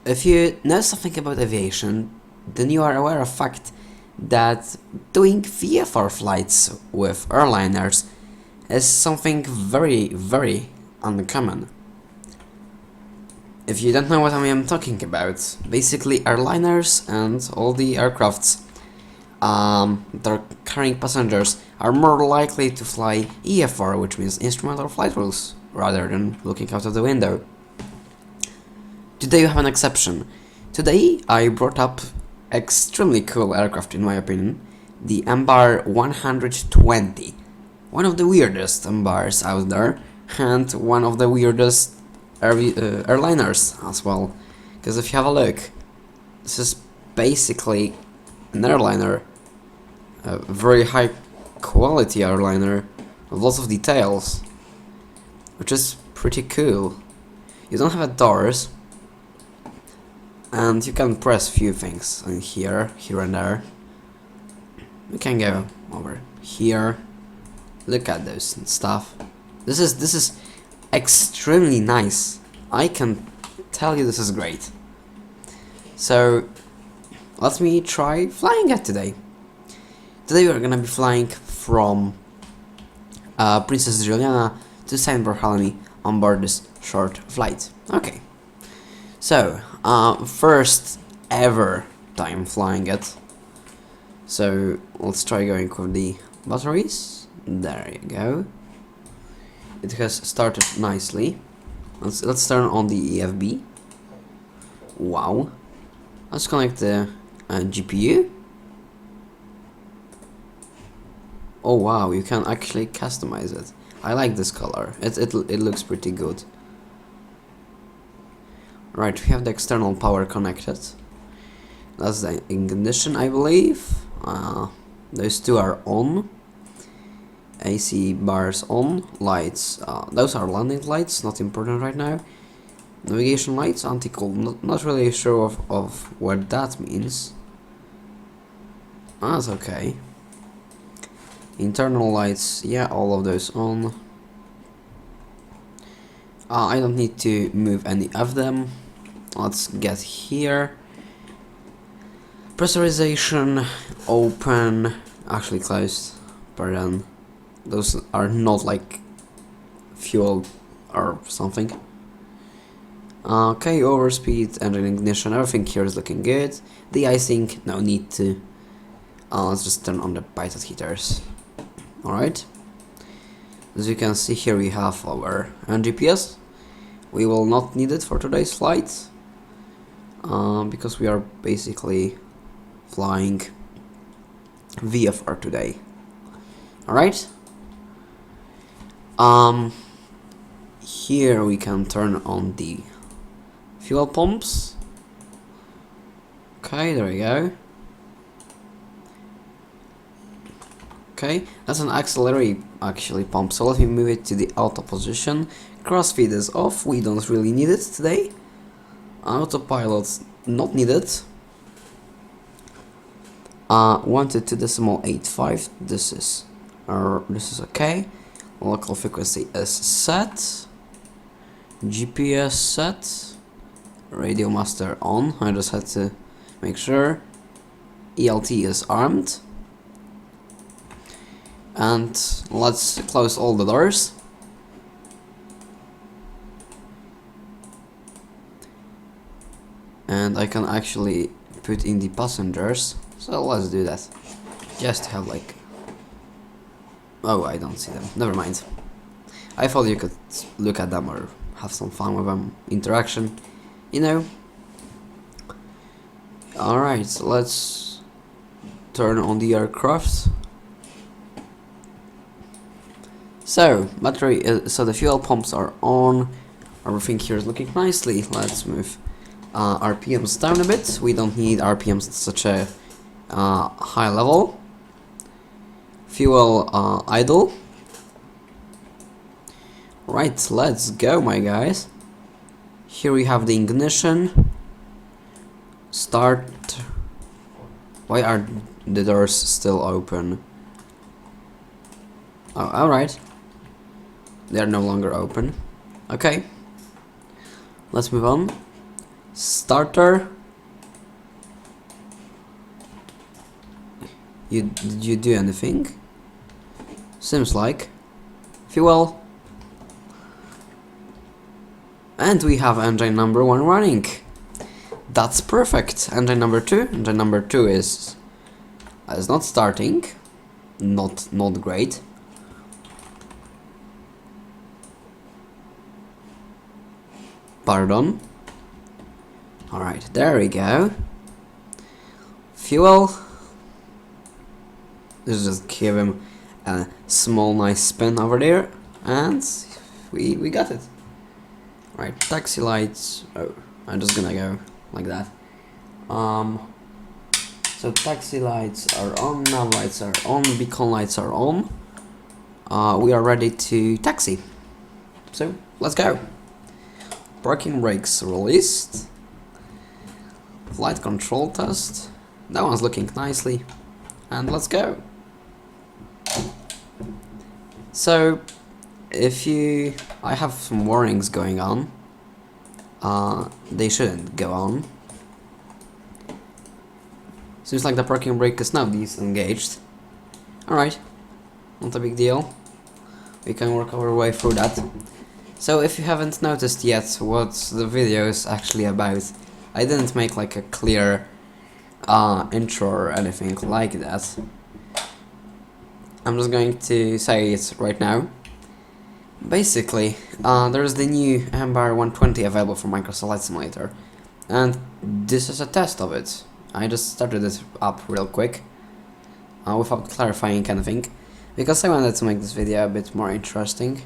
If you know something about aviation, then you are aware of fact that doing VFR flights with airliners is something very, very uncommon. If you don't know what I am talking about, basically airliners and all the aircrafts that are carrying passengers are more likely to fly EFR, which means instrumental flight rules, rather than looking out of the window. Today you have an exception. Today I brought up extremely cool aircraft in my opinion, the EMB 120. One of the weirdest EMBs out there, and one of the weirdest airliners as well. Because if you have a look, this is basically an airliner, a very high quality airliner with lots of details, which is pretty cool. You don't have doors, and you can press few things in here and there. We can go over here. Look at those and stuff. This is extremely nice. I can tell you this is great. So let me try flying it today. Today we're gonna be flying from Princess Juliana to Saint Bartholomew on board this short flight. Okay. So first ever time flying it. So let's try going with the batteries. There you go. It has started nicely. Let's turn on the EFB. Wow. Let's connect the GPU. Oh wow, you can actually customize it. I like this color. It looks pretty good. Right, we have the external power connected. That's the ignition, I believe. Those two are on. AC bars on. Lights. Those are landing lights, not important right now. Navigation lights, anti-cool. Not really sure of what that means. That's okay. Internal lights, yeah, all of those on. I don't need to move any of them. Let's get here. Pressurization, open, actually closed, pardon. Those are not like fuel or something. Okay, overspeed, engine ignition, everything here is looking good. De-icing, no need to. Let's just turn on the pilot heaters. Alright. As you can see here we have our GPS. We will not need it for today's flight. Because we are basically flying VFR today. Alright. Here we can turn on the fuel pumps. Okay, there we go. Okay, that's an auxiliary actually pump, so let me move it to the auto position. Crossfeed is off, we don't really need it today. Autopilot not needed. 122.85. This is okay. Local frequency is set. GPS set. Radio master on. I just had to make sure. ELT is armed. And let's close all the doors. And I can actually put in the passengers, so let's do that. Just to have like... Oh, I don't see them, never mind. I thought you could look at them or have some fun with them, interaction, you know. Alright, so let's turn on the aircraft. So, so the fuel pumps are on, everything here is looking nicely. Let's move RPMs down a bit. We don't need RPMs at such a high level. Fuel idle. Right, let's go, my guys. Here we have the ignition. Start. Why are the doors still open? Oh, alright. They are no longer open. Okay. Let's move on. Starter. Did you do anything? Seems like. Fuel. And we have engine number 1 running. That's perfect. Engine number 2. Engine number 2 is not starting. Not great. Pardon. Alright, there we go. Fuel. Let's just give him a small nice spin over there. And we got it. Right, taxi lights. Oh, I'm just gonna go like that. So taxi lights are on, nav lights are on, beacon lights are on. We are ready to taxi. So let's go. Parking brakes released. Flight control test. That one's looking nicely. And let's go. So I have some warnings going on. They shouldn't go on. Seems like the parking brake is now disengaged. Alright, not a big deal. We can work our way through that. So if you haven't noticed yet what the video is actually about, I didn't make like a clear intro or anything like that. I'm just going to say it right now. Basically, there's the new EMB 120 available for Microsoft Flight Simulator, and this is a test of it. I just started it up real quick, without clarifying anything, because I wanted to make this video a bit more interesting.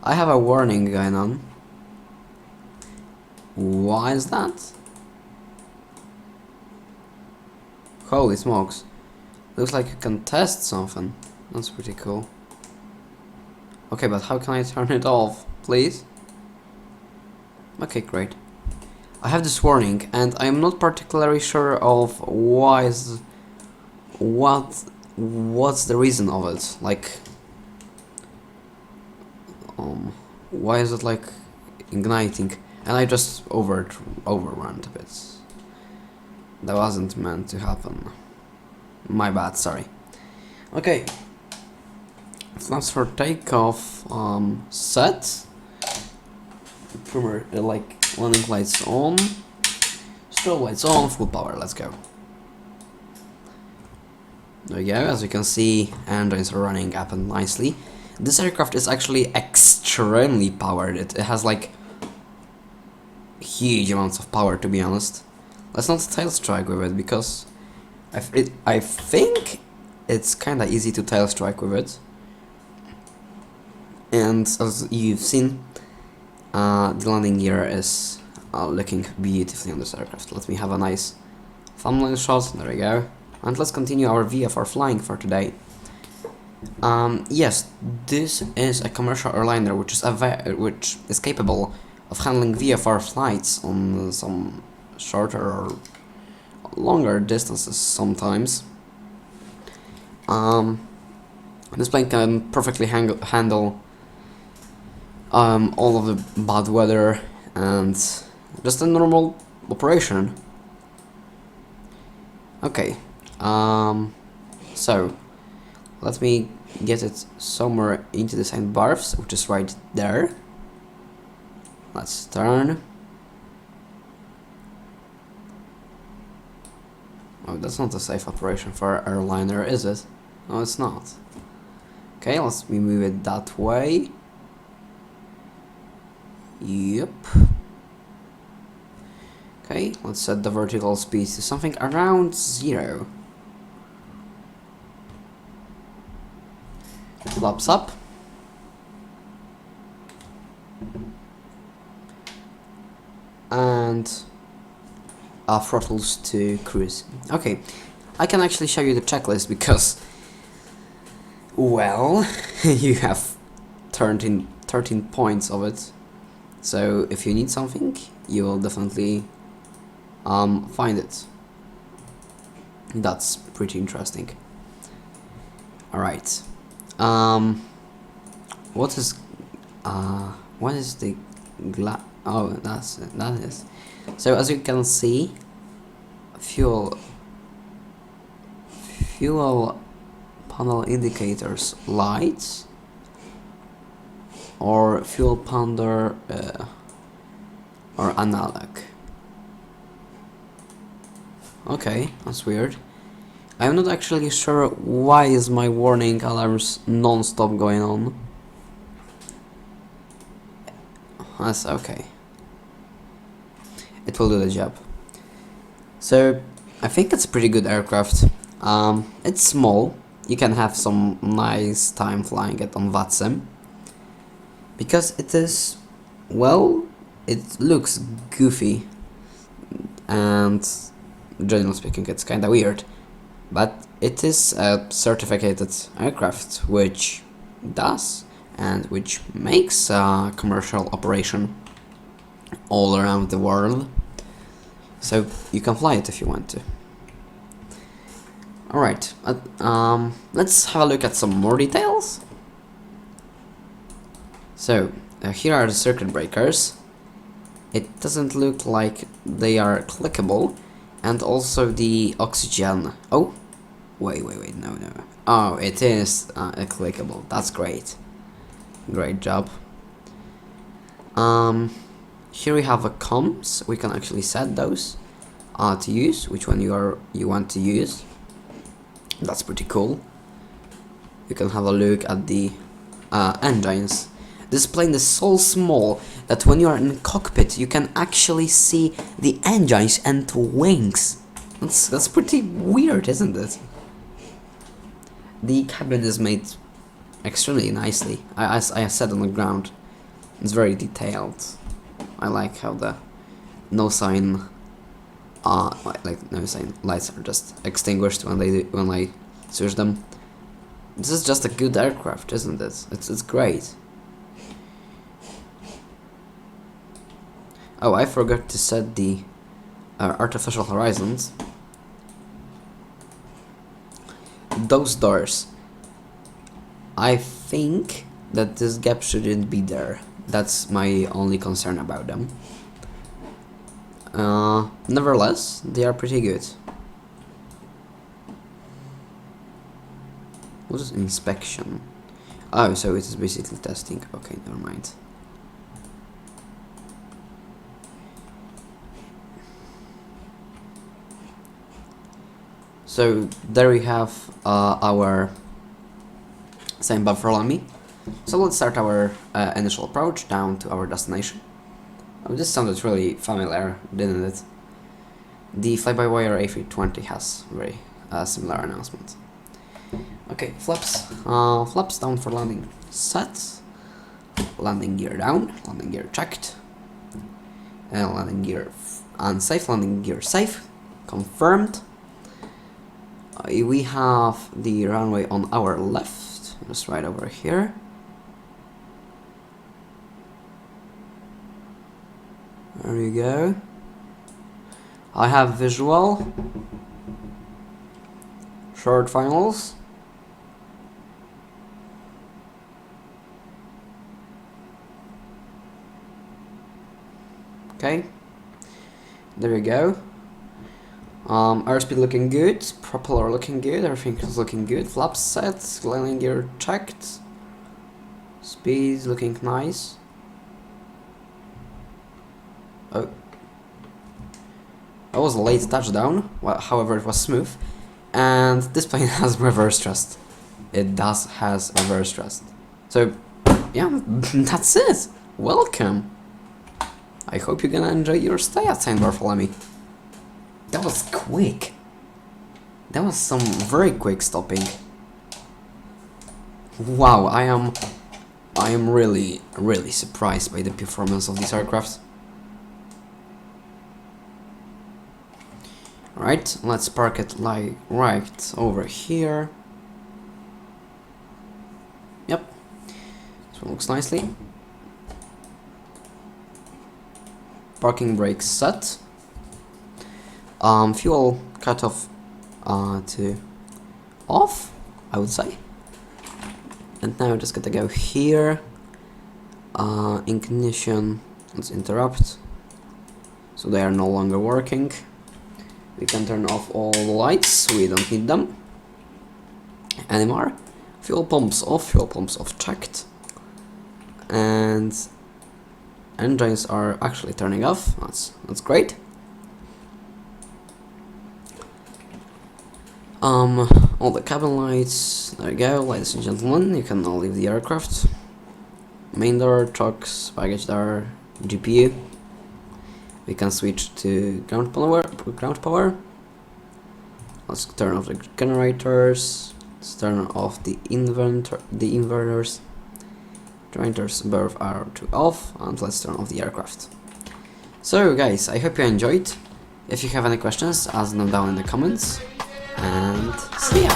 I have a warning going on. Why is that? Holy smokes. Looks like you can test something. That's pretty cool. Okay, but how can I turn it off, please? Okay, great. I have this warning, and I'm not particularly sure of what's the reason of it. Like, why is it like igniting? And I just overran a bit. That wasn't meant to happen. My bad, sorry. Okay. Flaps for takeoff set. Like landing lights on. Strobe lights on, full power, let's go. There we go, as you can see, engines are running up and nicely. This aircraft is actually extremely powered. It has like huge amounts of power, to be honest. Let's not tail strike with it, because I think it's kinda easy to tail strike with it. And as you've seen, the landing gear is looking beautifully on this aircraft. Let me have a nice thumbnail shot, there we go. And let's continue our VFR flying for today. Yes, this is a commercial airliner which is capable of handling VFR flights on some shorter or longer distances sometimes. This plane can perfectly handle all of the bad weather and just a normal operation. Okay, so let me get it somewhere into the side berths, which is right there. Let's turn. Oh, that's not a safe operation for an airliner, is it? No, it's not. Okay, let's move it that way. Yep. Okay, let's set the vertical speed to something around 0. Flaps up. And throttles to cruise. Okay, I can actually show you the checklist because, well, you have turned in 13 points of it. So if you need something, you will definitely find it. That's pretty interesting. Alright. What is the oh, that is So as you can see, fuel panel indicators lights, or fuel ponder or analog. Okay, that's weird. I'm not actually sure why is my warning alarms non-stop going on. That's okay. It will do the job. So I think it's a pretty good aircraft. It's small. You can have some nice time flying it on VATSIM. Because it is, well, it looks goofy. And generally speaking, it's kinda weird. But it is a certificated aircraft, which does and which makes commercial operation all around the world. So you can fly it if you want to. Alright, let's have a look at some more details. So here are the circuit breakers. It doesn't look like they are clickable, and also the oxygen. Oh, wait, no. Oh, it is clickable. That's great. Great job. Here we have a comms. We can actually set those to use, which one you want to use. That's pretty cool. You can have a look at the engines. This plane is so small that when you are in cockpit, you can actually see the engines and wings. That's pretty weird, isn't it? The cabin is made extremely nicely. As I said on the ground, it's very detailed. I like how the no sign lights are just extinguished when I switch them. This is just a good aircraft, isn't it? It's great. Oh, I forgot to set the artificial horizons. Those doors. I think that this gap shouldn't be there. That's my only concern about them. Nevertheless, they are pretty good. What is inspection? Oh, so it is basically testing. Okay, never mind. So there we have our same buffer lamy. So let's start our initial approach down to our destination. Oh, this sounded really familiar, didn't it? The fly-by-wire A320 has very similar announcement. Okay, flaps. Flaps down for landing set. Landing gear down. Landing gear checked. Landing gear unsafe. Landing gear safe. Confirmed. We have the runway on our left, just right over here. There we go. I have visual. Short finals. Okay. There we go. Airspeed looking good, propeller looking good, everything is looking good. Flaps set, landing gear checked. Speed looking nice. Oh. That was a late touchdown, well, however it was smooth. And this plane has reverse thrust. It does has reverse thrust. So, yeah, that's it. Welcome. I hope you're gonna enjoy your stay at St. Bartholomew. That was quick. That was some very quick stopping. Wow, I am really surprised by the performance of these aircraft. Alright, let's park it like right over here. Yep. This one looks nicely. Parking brakes set. Fuel cutoff to off, I would say. And now we're just gonna go here. Ignition, let's interrupt. so they are no longer working. We can turn off all the lights, we don't need them anymore. Fuel pumps off checked. And engines are actually turning off, that's great. All the cabin lights, there you go, ladies and gentlemen, you can now leave the aircraft. Main door, trucks, baggage door, GPU. We can switch to ground power. Let's turn off the generators. Let's turn off the inverters. Generators both are off, and let's turn off the aircraft. So guys, I hope you enjoyed. If you have any questions, ask them down in the comments, and see ya!